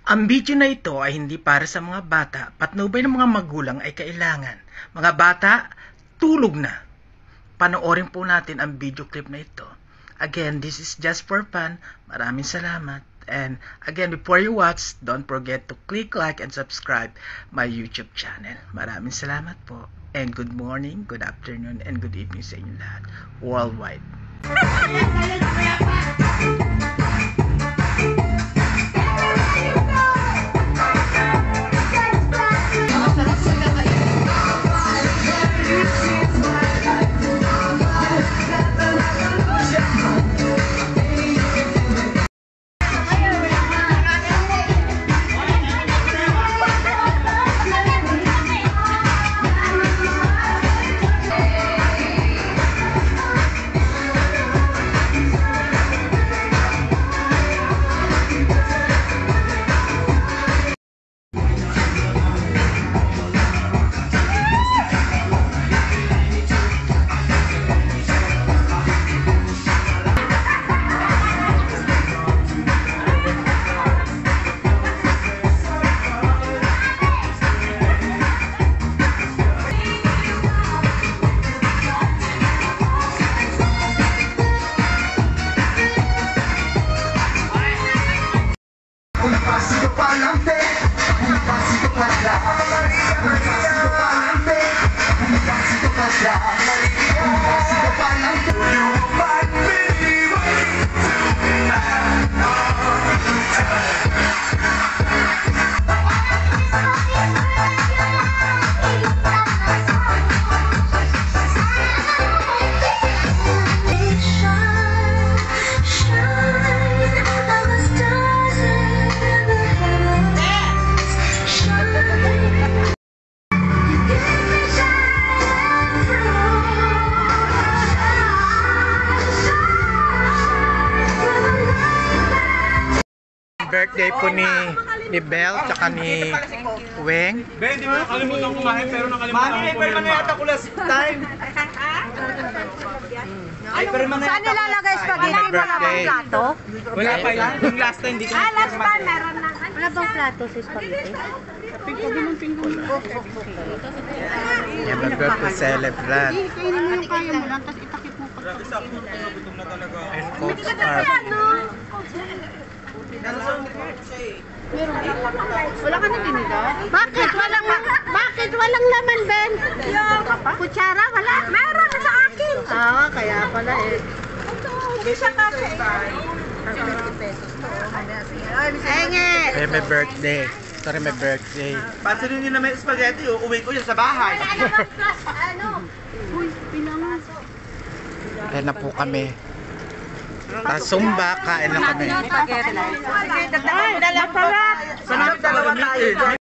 Ang video na ito ay hindi para sa mga bata, patnubay ng mga magulang ay kailangan. Mga bata, tulog na. Panoorin po natin ang video clip na ito. Again, this is just for fun. Maraming salamat. And again, before you watch, don't forget to click like and subscribe my YouTube channel. Maraming salamat po. And good morning, good afternoon, and good evening sa inyo lahat. Worldwide. Birthday po ni Belle tsaka ni Weng. Ben, di mo nakalimutan kumain pero nakalimutan ko. Mami, pero yata ko last time. Ay, pero saan nilalagay spaghetti? Wala bang plato? Wala pa yun. Yung last time, di ko na. Last time, meron na. Wala bang plato sa spaghetti? Yeah, mag-celebrate. Kainin mo yung kaya mo lang, tapos itakip mo pa. Grabe sa ako, gutom na talaga. And Coke Scarf. Wala ka na binigay? Bakit walang laman, Ben? Kutsara, wala? Meron sa akin. Ah, kaya pala eh. Hindi siya kasi. May birthday. Sorry, may birthday. Pansinin niyo na may spaghetti, uuwi ko yan sa bahay. Uy, pinangas. Kaya na po kami. Zumba, kain na kami. Sanap dalawa tayo.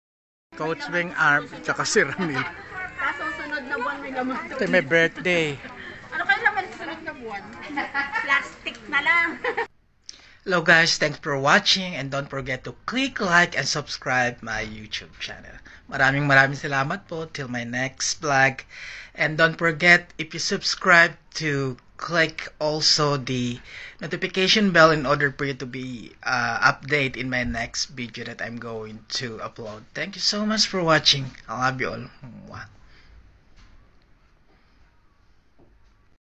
Coach Weng Arm, tsaka si Ramil. Kaso sunod na buwan may laman. Ito may birthday. Ano kayo naman sunod na buwan? Plastic na lang. Hello guys, thanks for watching and don't forget to click like and subscribe my YouTube channel. Maraming salamat po till my next vlog. And don't forget, if you subscribe, to click also the notification bell in order for you to be updated in my next video that I'm going to upload. Thank you so much for watching. I love you all. Mwah.